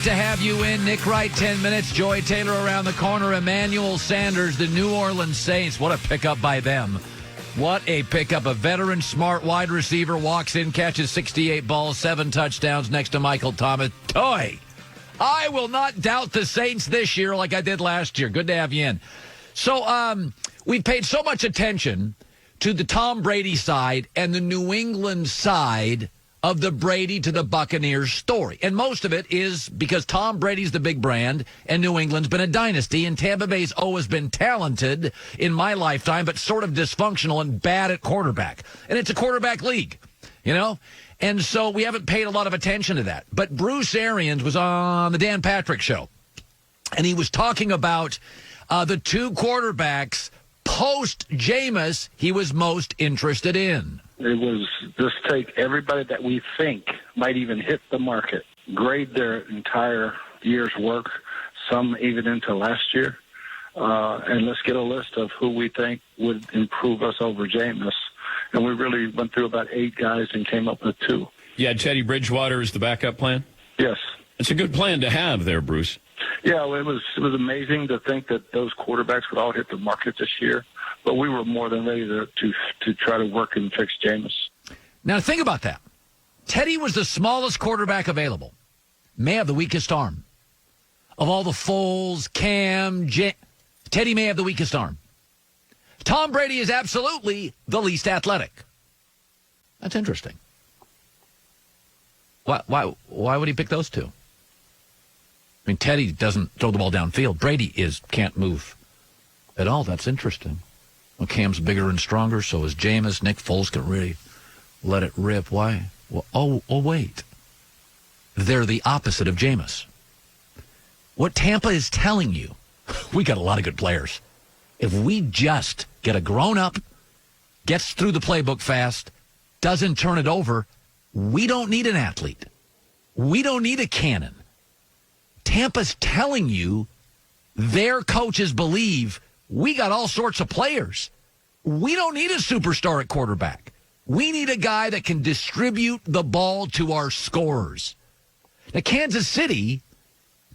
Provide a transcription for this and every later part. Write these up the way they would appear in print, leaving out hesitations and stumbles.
To have you in, Nick Wright, 10 minutes. Joy Taylor around the corner. Emmanuel Sanders, the New Orleans Saints. What a pickup by them. What a pickup. A veteran, smart wide receiver walks in, catches 68 balls, 7 touchdowns next to Michael Thomas. Toy, I will not doubt the Saints this year like I did last year. Good to have you in. So we've paid so much attention to the Tom Brady side and the New England side of the Brady to the Buccaneers story. And most of it is because Tom Brady's the big brand and New England's been a dynasty, and Tampa Bay's always been talented in my lifetime, but sort of dysfunctional and bad at quarterback. And it's a quarterback league, you know? And so we haven't paid a lot of attention to that. But Bruce Arians was on the Dan Patrick Show, and he was talking about the two quarterbacks post-Jameis he was most interested in. It was just take everybody that we think might even hit the market, grade their entire year's work, some even into last year, and let's get a list of who we think would improve us over Jameis. And we really went through about 8 guys and came up with 2. Yeah, Teddy Bridgewater is the backup plan? Yes. It's a good plan to have there, Bruce. Yeah, well, it was amazing to think that those quarterbacks would all hit the market this year. But we were more than ready to try to work and fix Jameis. Now, think about that. Teddy was the smallest quarterback available. May have the weakest arm. Of all the Foles, Cam, Teddy may have the weakest arm. Tom Brady is absolutely the least athletic. That's interesting. Why would he pick those two? I mean, Teddy doesn't throw the ball downfield. Brady can't move at all. That's interesting. Well, Cam's bigger and stronger, so is Jameis. Nick Foles can really let it rip. Why? Well, wait. They're the opposite of Jameis. What Tampa is telling you, we got a lot of good players. If we just get a grown-up, gets through the playbook fast, doesn't turn it over, we don't need an athlete. We don't need a cannon. Tampa's telling you their coaches believe we got all sorts of players. We don't need a superstar at quarterback. We need a guy that can distribute the ball to our scorers. Now, Kansas City,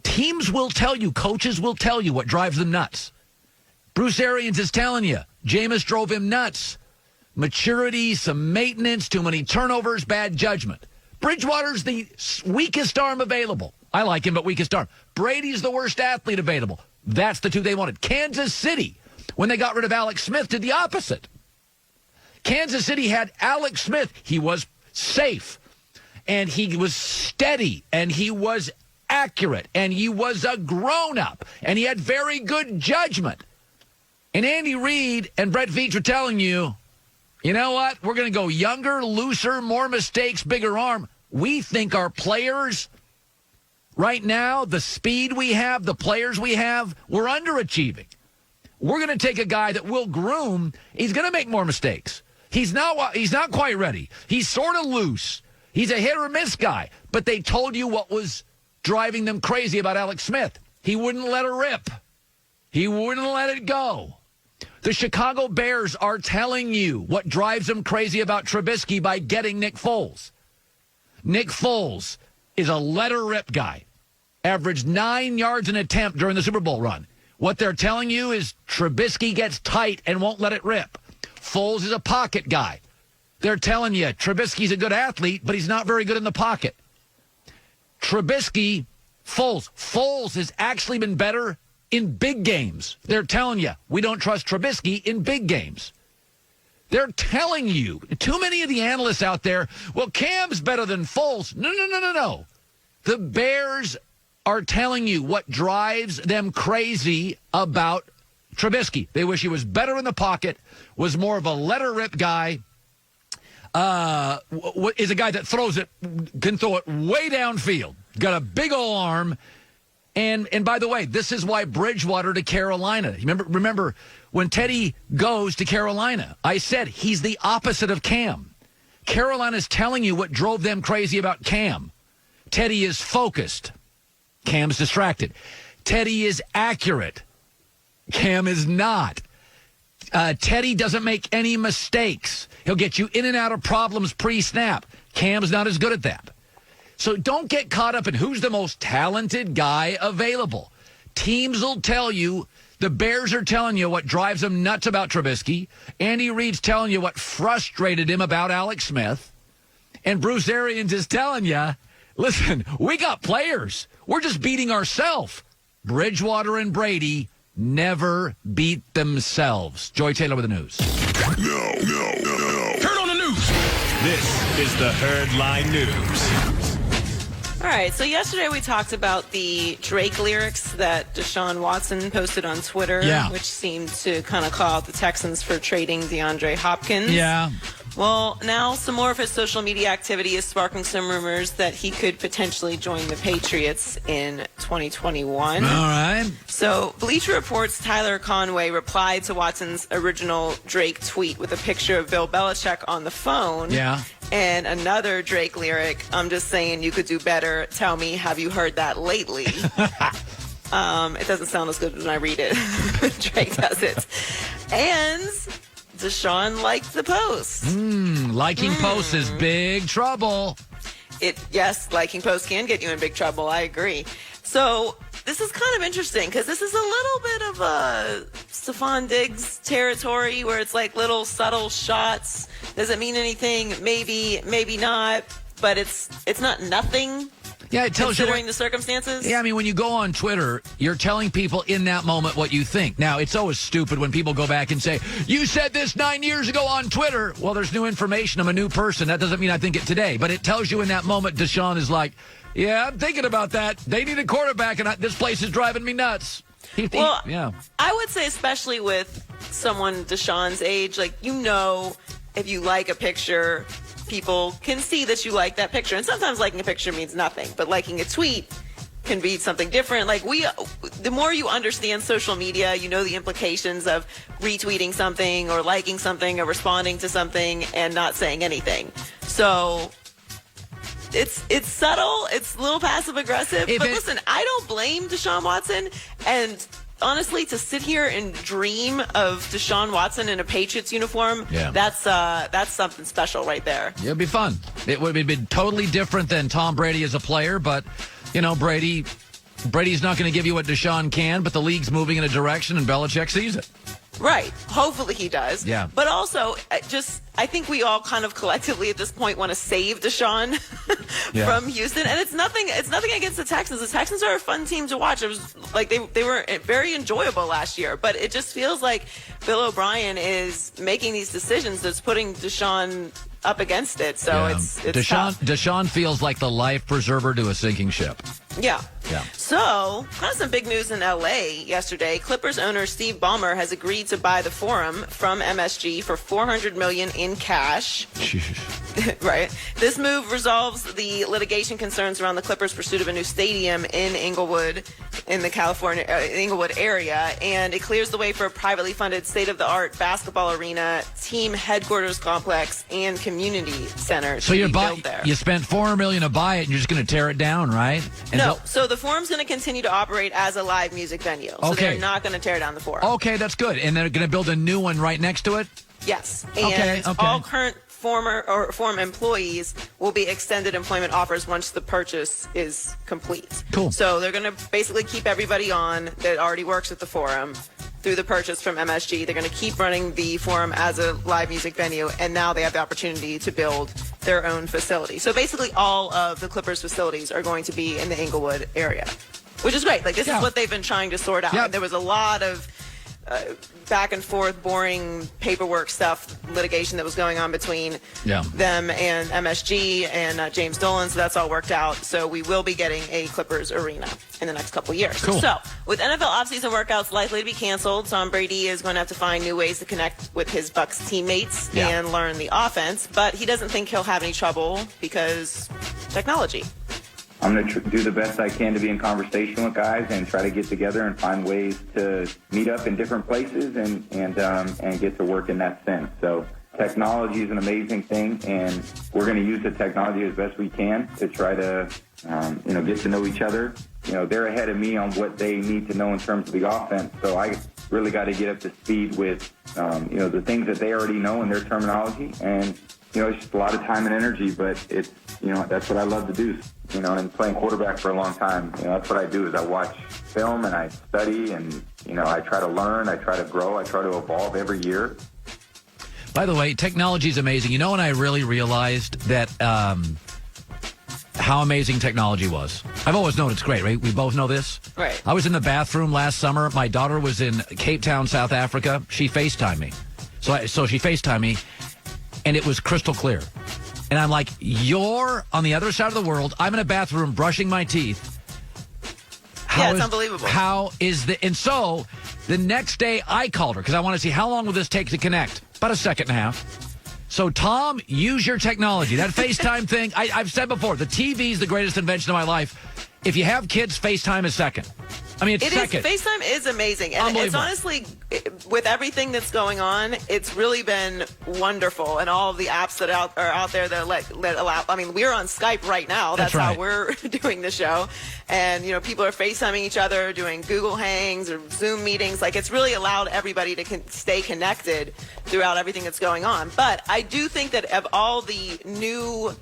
teams will tell you, coaches will tell you what drives them nuts. Bruce Arians is telling you, Jameis drove him nuts. Maturity, some maintenance, too many turnovers, bad judgment. Bridgewater's the weakest arm available. I like him, but weakest arm. Brady's the worst athlete available. That's the two they wanted. Kansas City, when they got rid of Alex Smith, did the opposite. Kansas City had Alex Smith. He was safe, and he was steady, and he was accurate, and he was a grown-up, and he had very good judgment. And Andy Reid and Brett Veach are telling you, you know what? We're going to go younger, looser, more mistakes, bigger arm. We think our players right now, the speed we have, the players we have, we're underachieving. We're going to take a guy that will groom. He's going to make more mistakes. He's not quite ready. He's sort of loose. He's a hit or miss guy. But they told you what was driving them crazy about Alex Smith. He wouldn't let it rip. He wouldn't let it go. The Chicago Bears are telling you what drives them crazy about Trubisky by getting Nick Foles. Nick Foles is a let-her-rip guy. Averaged 9 yards an attempt during the Super Bowl run. What they're telling you is Trubisky gets tight and won't let it rip. Foles is a pocket guy. They're telling you Trubisky's a good athlete, but he's not very good in the pocket. Foles has actually been better in big games. They're telling you we don't trust Trubisky in big games. They're telling you, too many of the analysts out there, well, Cam's better than Foles. No. The Bears are telling you what drives them crazy about Trubisky. They wish he was better in the pocket, was more of a let-her-rip guy, is a guy that can throw it way downfield, got a big old arm. And by the way, this is why Bridgewater to Carolina. Remember when Teddy goes to Carolina, I said he's the opposite of Cam. Carolina's telling you what drove them crazy about Cam. Teddy is focused. Cam's distracted. Teddy is accurate. Cam is not. Teddy doesn't make any mistakes. He'll get you in and out of problems pre-snap. Cam's not as good at that. So don't get caught up in who's the most talented guy available. Teams will tell you. The Bears are telling you what drives them nuts about Trubisky. Andy Reid's telling you what frustrated him about Alex Smith. And Bruce Arians is telling you, listen, we got players. We're just beating ourselves. Bridgewater and Brady never beat themselves. Joy Taylor with the news. No. Turn on the news. This is the Herd Line News. All right, so yesterday we talked about the Drake lyrics that Deshaun Watson posted on Twitter, which seemed to kind of call out the Texans for trading DeAndre Hopkins. Yeah. Well, now some more of his social media activity is sparking some rumors that he could potentially join the Patriots in 2021. All right. So Bleacher Report's Tyler Conway replied to Watson's original Drake tweet with a picture of Bill Belichick on the phone. Yeah. And another Drake lyric, I'm just saying you could do better. Tell me, have you heard that lately? It doesn't sound as good when I read it. Drake does it. And Deshaun liked the post. Liking posts is big trouble. Yes, liking posts can get you in big trouble. I agree. So this is kind of interesting because this is a little bit of a Stephon Diggs territory where it's like little subtle shots. Does it mean anything? Maybe, maybe not. But it's not nothing. Yeah, it tells you considering the circumstances. Yeah, I mean, when you go on Twitter, you're telling people in that moment what you think. Now, it's always stupid when people go back and say, you said this 9 years ago on Twitter. Well, there's new information. I'm a new person. That doesn't mean I think it today. But it tells you in that moment, Deshaun is like, yeah, I'm thinking about that. They need a quarterback, and this place is driving me nuts. Yeah. I would say especially with someone Deshaun's age, like, if you like a picture, people can see that you like that picture. And sometimes liking a picture means nothing, but liking a tweet can be something different. Like the more you understand social media, you know the implications of retweeting something or liking something or responding to something and not saying anything. So it's subtle. It's a little passive aggressive. But listen, I don't blame Deshaun Watson. And honestly, to sit here and dream of Deshaun Watson in a Patriots uniform, that's something special right there. It'd be fun. It would have been totally different than Tom Brady as a player, but, Brady's not going to give you what Deshaun can, but the league's moving in a direction and Belichick sees it. Right. Hopefully he does. Yeah. But also, I think we all kind of collectively at this point want to save Deshaun from Houston. And it's nothing against the Texans. The Texans are a fun team to watch. It was like they were very enjoyable last year. But it just feels like Bill O'Brien is making these decisions that's putting Deshaun up against it. So it's tough. Deshaun feels like the life preserver to a sinking ship. Yeah. Yeah. So, kind of some big news in L.A. yesterday. Clippers owner Steve Ballmer has agreed to buy the Forum from MSG for $400 million in cash. Right. This move resolves the litigation concerns around the Clippers' pursuit of a new stadium in Inglewood, in the Inglewood area, and it clears the way for a privately funded state-of-the-art basketball arena, team headquarters complex, and community center. So you spent $400 million to buy it, and you're just going to tear it down, right? No. So the Forum's going to continue to operate as a live music venue. So they're not going to tear down the Forum. Okay, that's good. And they're going to build a new one right next to it? Yes. And all current Forum employees will be extended employment offers once the purchase is complete. Cool. So they're going to basically keep everybody on that already works at the Forum through the purchase from MSG. They're going to keep running the Forum as a live music venue, and now they have the opportunity to build their own facility. So basically all of the Clippers facilities are going to be in the Inglewood area, which is great. Like, this is what they've been trying to sort out. Yeah. There was a lot of back and forth, boring paperwork stuff, litigation that was going on between them and MSG and James Dolan. So that's all worked out. So we will be getting a Clippers arena in the next couple of years. Cool. So with NFL offseason workouts likely to be canceled, Tom Brady is going to have to find new ways to connect with his Bucs teammates and learn the offense. But he doesn't think he'll have any trouble because technology. I'm going to do the best I can to be in conversation with guys and try to get together and find ways to meet up in different places and get to work in that sense. So technology is an amazing thing, and we're going to use the technology as best we can to try to, get to know each other. They're ahead of me on what they need to know in terms of the offense, so I really got to get up to speed with, the things that they already know in their terminology and it's just a lot of time and energy, but it's, that's what I love to do, and playing quarterback for a long time. That's what I do is I watch film and I study and, I try to learn, I try to grow, I try to evolve every year. By the way, technology is amazing. When I really realized that how amazing technology was? I've always known it's great, right? We both know this. Right. I was in the bathroom last summer. My daughter was in Cape Town, South Africa. She FaceTimed me. So she FaceTimed me, and it was crystal clear. And I'm like, you're on the other side of the world. I'm in a bathroom brushing my teeth. It's unbelievable. And so the next day I called her because I want to see how long will this take to connect. About a second and a half. So, Tom, use your technology. That FaceTime thing, I've said before, the TV is the greatest invention of my life. If you have kids, FaceTime is second. It's second. FaceTime is amazing. And it's honestly, with everything that's going on, it's really been wonderful. And all of the apps that are out there that allow, we're on Skype right now. That's right. How we're doing the show. And, people are FaceTiming each other, doing Google Hangs or Zoom meetings. It's really allowed everybody to stay connected throughout everything that's going on. But I do think that of all the new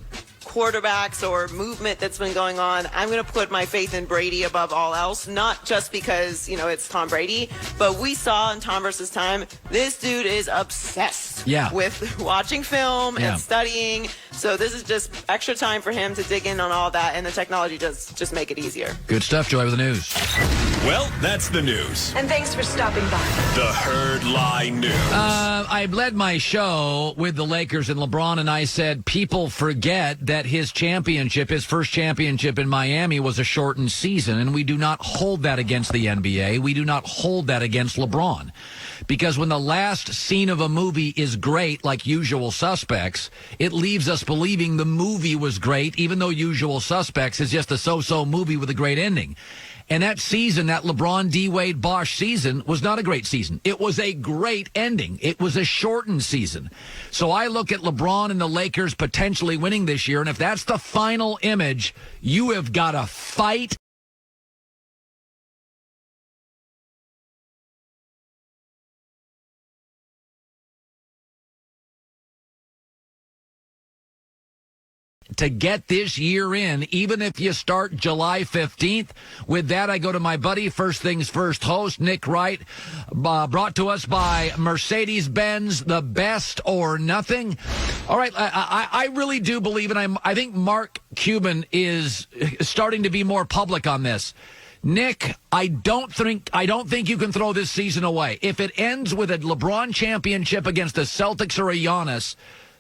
quarterbacks or movement that's been going on, I'm going to put my faith in Brady above all else, not just because, it's Tom Brady, but we saw in Tom versus Time, this dude is obsessed with watching film and studying. So this is just extra time for him to dig in on all that, and the technology does just make it easier. Good stuff, Joy, with the news. Well, that's the news. And thanks for stopping by. The Herd Lie News. I led my show with the Lakers, and LeBron and I said people forget that his first championship in Miami, was a shortened season, and we do not hold that against the NBA. We do not hold that against LeBron. Because when the last scene of a movie is great, like Usual Suspects, it leaves us believing the movie was great, even though Usual Suspects is just a so-so movie with a great ending. And that season, that LeBron, D-Wade, Bosh season, was not a great season. It was a great ending. It was a shortened season. So I look at LeBron and the Lakers potentially winning this year, and if that's the final image, you have got to fight to get this year in, even if you start July 15th. With that, I go to my buddy, First Things First host, Nick Wright, brought to us by Mercedes-Benz, the best or nothing. All right, I really do believe, and I think Mark Cuban is starting to be more public on this. Nick, I don't think you can throw this season away. If it ends with a LeBron championship against the Celtics or a Giannis,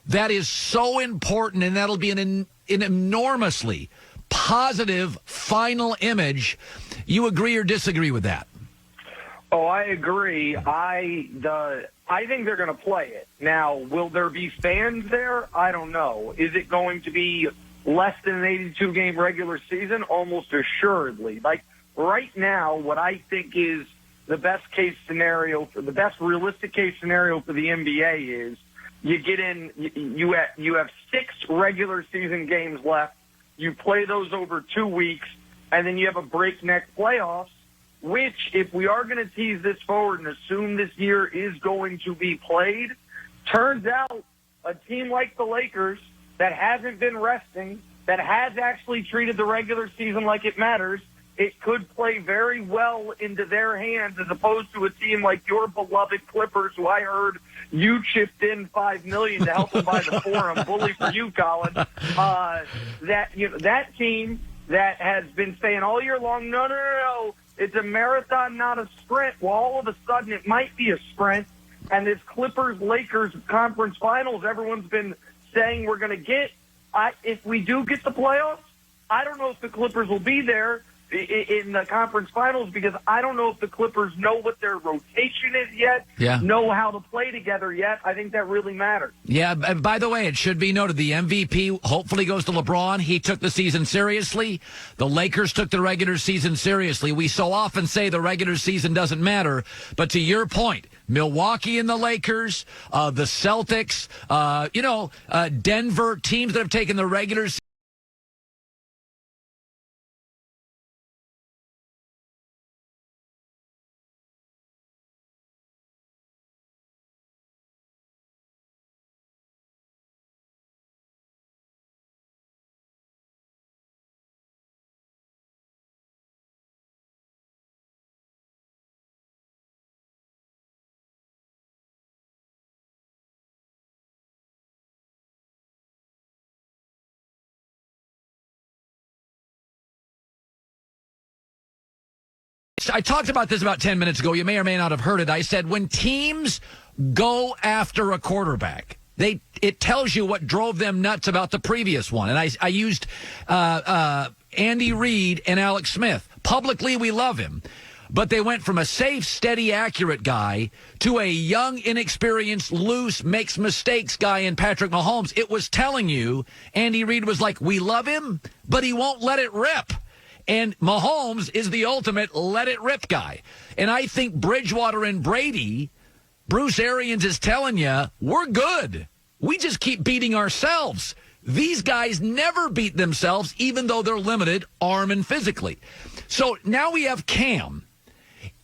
that is so important, and that'll be an enormously positive final image. You agree or disagree with that? Oh, I agree. I think they're going to play it. Now, will there be fans there? I don't know. Is it going to be less than an 82-game regular season? Almost assuredly. Right now, what I think is the best realistic case scenario for the NBA is you get in, you have 6 regular season games left. You play those over 2 weeks, and then you have a breakneck playoffs, which, if we are going to tease this forward and assume this year is going to be played, turns out a team like the Lakers that hasn't been resting, that has actually treated the regular season like it matters, it could play very well into their hands, as opposed to a team like your beloved Clippers, who I heard you chipped in $5 million to help them buy the Forum. Bully for you, Colin. That team that has been saying all year long, no, it's a marathon, not a sprint. Well, all of a sudden it might be a sprint. And this Clippers-Lakers conference finals, everyone's been saying we're going to get. If we do get the playoffs, I don't know if the Clippers will be there in the conference finals, because I don't know if the Clippers know what their rotation is yet, know how to play together yet. I think that really matters. Yeah, by the way, it should be noted, the MVP hopefully goes to LeBron. He took the season seriously. The Lakers took the regular season seriously. We so often say the regular season doesn't matter, but to your point, Milwaukee and the Lakers, the Celtics, Denver, teams that have taken the regular season I talked about this about 10 minutes ago. You may or may not have heard it. I said when teams go after a quarterback, it tells you what drove them nuts about the previous one. And I used Andy Reid and Alex Smith. Publicly, we love him. But they went from a safe, steady, accurate guy to a young, inexperienced, loose, makes mistakes guy in Patrick Mahomes. It was telling you, Andy Reid was like, we love him, but he won't let it rip. And Mahomes is the ultimate let-it-rip guy. And I think Bridgewater and Brady, Bruce Arians is telling you, we're good. We just keep beating ourselves. These guys never beat themselves, even though they're limited, arm and physically. So now we have Cam.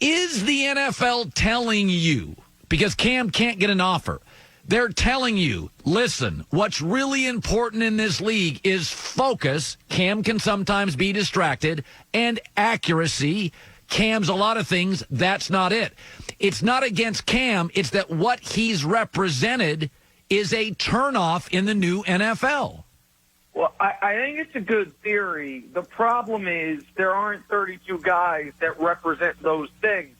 Is the NFL telling you, because Cam can't get an offer, they're telling you, listen, what's really important in this league is focus. Cam can sometimes be distracted, and accuracy. Cam's a lot of things. That's not it. It's not against Cam. It's that what he's represented is a turnoff in the new NFL. Well, I think it's a good theory. The problem is there aren't 32 guys that represent those things.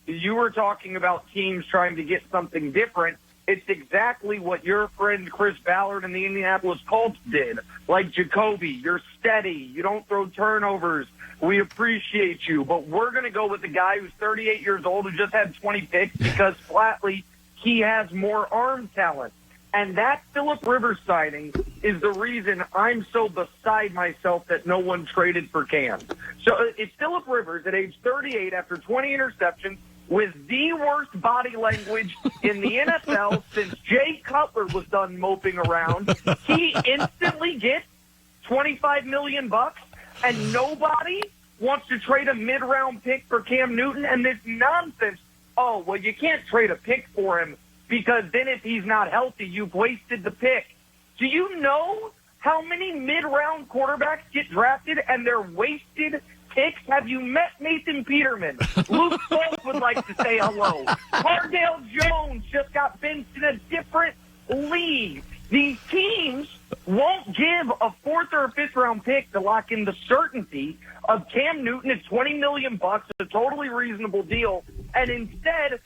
You were talking about teams trying to get something different. It's exactly what your friend Chris Ballard and the Indianapolis Colts did. Like Jacoby, you're steady. You don't throw turnovers. We appreciate you. But we're going to go with the guy who's 38 years old who just had 20 picks because flatly he has more arm talent. And that Phillip Rivers signing is the reason I'm so beside myself that no one traded for Cam. So it's Phillip Rivers at age 38 after 20 interceptions with the worst body language in the NFL since Jay Cutler was done moping around. He instantly gets $25 million, and nobody wants to trade a mid-round pick for Cam Newton. And this nonsense, oh, well, you can't trade a pick for him because then if he's not healthy, you've wasted the pick. Do you know how many mid-round quarterbacks get drafted and they're wasted picks? Have you met Nathan Peterman? Luke Falk would like to say hello. Cardale Jones just got benched in a different league. These teams won't give a fourth or a fifth round pick to lock in the certainty of Cam Newton at $20 million, a totally reasonable deal, and instead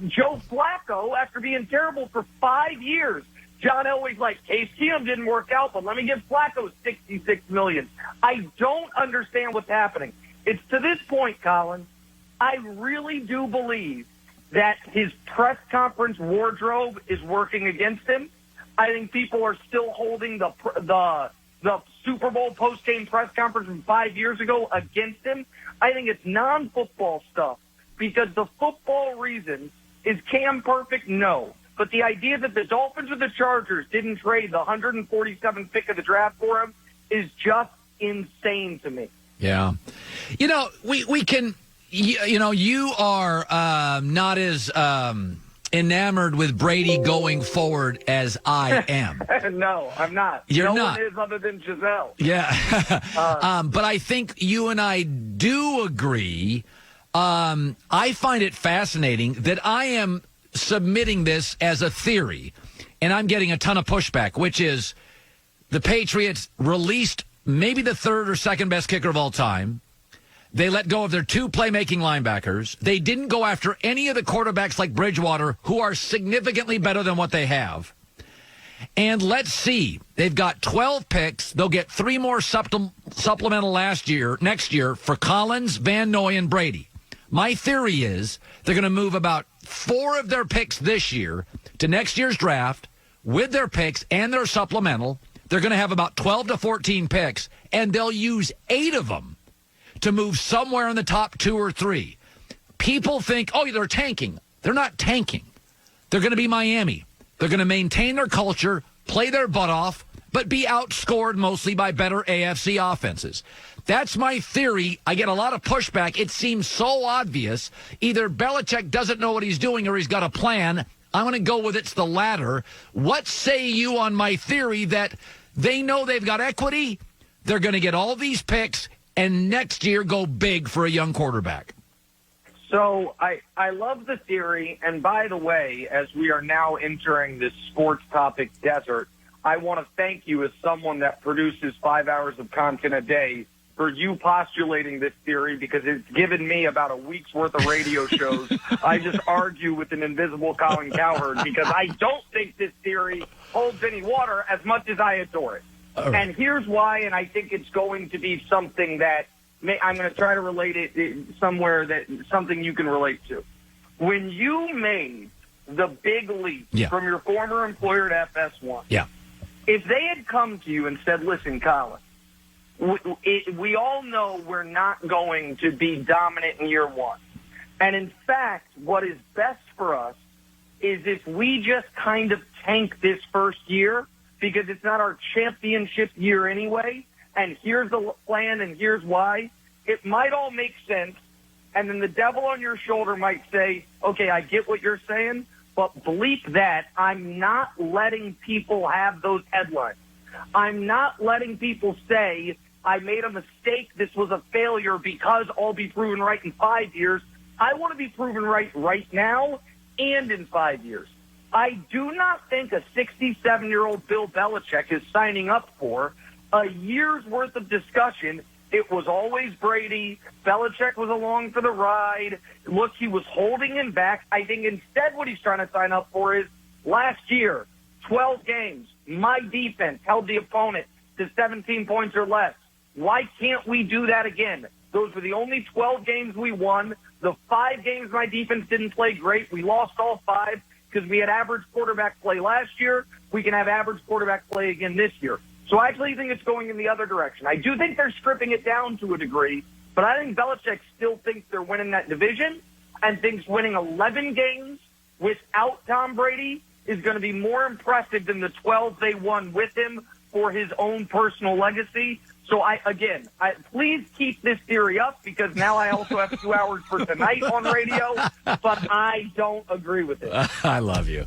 Joe Flacco, after being terrible for 5 years, John Elway's like, Case Keenum didn't work out, but let me give Flacco $66 million. I don't understand what's happening. It's to this point, Colin, I really do believe that his press conference wardrobe is working against him. I think people are still holding the Super Bowl post-game press conference from 5 years ago against him. I think it's non-football stuff because the football reason is Cam perfect? No. But the idea that the Dolphins or the Chargers didn't trade the 147th pick of the draft for him is just insane to me. Yeah. You know, we can, you are not as enamored with Brady going forward as I am. No, I'm not. You're no not. one is other than Giselle. Yeah. But I think you and I do agree. I find it fascinating that I am submitting this as a theory, and I'm getting a ton of pushback, which is the Patriots released maybe the third or second best kicker of all time. They let go of their two playmaking linebackers. They didn't go after any of the quarterbacks like Bridgewater, who are significantly better than what they have. And let's see. They've got 12 picks. They'll get 3 more supplemental next year for Collins, Van Noy, and Brady. My theory is they're going to move about 4 of their picks this year to next year's draft with their picks and their supplemental. They're going to have about 12 to 14 picks, and they'll use 8 of them to move somewhere in the top 2 or 3. People think, oh, they're tanking. They're not tanking. They're going to be Miami. They're going to maintain their culture, play their butt off, but be outscored mostly by better AFC offenses. That's my theory. I get a lot of pushback. It seems so obvious. Either Belichick doesn't know what he's doing or he's got a plan. I'm going to go with it's the latter. What say you on my theory that they know they've got equity, they're going to get all these picks, and next year go big for a young quarterback? So I love the theory, and by the way, as we are now entering this sports topic desert, I want to thank you as someone that produces 5 hours of content a day for for you postulating this theory because it's given me about a week's worth of radio shows. I just argue with an invisible Colin Cowherd because I don't think this theory holds any water as much as I adore it. Right. And here's why, and I think it's going to be something that I'm going to try to relate it somewhere that something you can relate to. When you made the big leap from your former employer to FS1, if they had come to you and said, listen, Colin, we all know we're not going to be dominant in year one. And in fact, what is best for us is if we just kind of tank this first year because it's not our championship year anyway, and here's the plan and here's why, it might all make sense. And then the devil on your shoulder might say, okay, I get what you're saying, but bleep that. I'm not letting people have those headlines. I'm not letting people say, I made a mistake, this was a failure because I'll be proven right in 5 years. I want to be proven right now and in 5 years. I do not think a 67-year-old Bill Belichick is signing up for a year's worth of discussion. It was always Brady. Belichick was along for the ride. Look, he was holding him back. I think instead what he's trying to sign up for is last year, 12 games, my defense held the opponent to 17 points or less. Why can't we do that again? Those were the only 12 games we won. The 5 games my defense didn't play great. We lost all 5 because we had average quarterback play last year. We can have average quarterback play again this year. So I actually think it's going in the other direction. I do think they're stripping it down to a degree, but I think Belichick still thinks they're winning that division and thinks winning 11 games without Tom Brady is going to be more impressive than the 12 they won with him for his own personal legacy. So, please keep this theory up because now I also have 2 hours for tonight on radio, but I don't agree with it. I love you.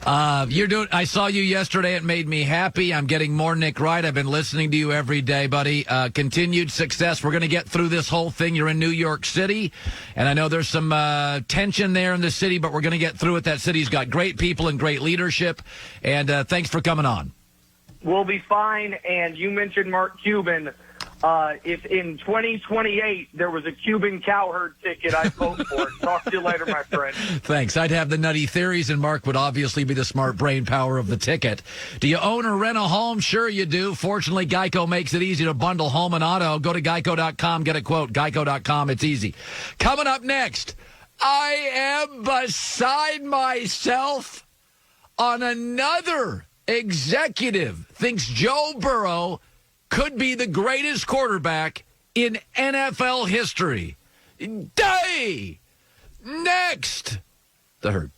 I saw you yesterday. It made me happy. I'm getting more Nick Wright. I've been listening to you every day, buddy. Continued success. We're going to get through this whole thing. You're in New York City, and I know there's some tension there in the city, but we're going to get through it. That city's got great people and great leadership, and thanks for coming on. We'll be fine, and you mentioned Mark Cuban. If in 2028 there was a Cuban Cowherd ticket, I'd vote for it. Talk to you later, my friend. Thanks. I'd have the nutty theories, and Mark would obviously be the smart brain power of the ticket. Do you own or rent a home? Sure you do. Fortunately, Geico makes it easy to bundle home and auto. Go to geico.com, get a quote. Geico.com, it's easy. Coming up next, I am beside myself on another executive thinks Joe Burrow could be the greatest quarterback in NFL history. Day! Next! The Herd.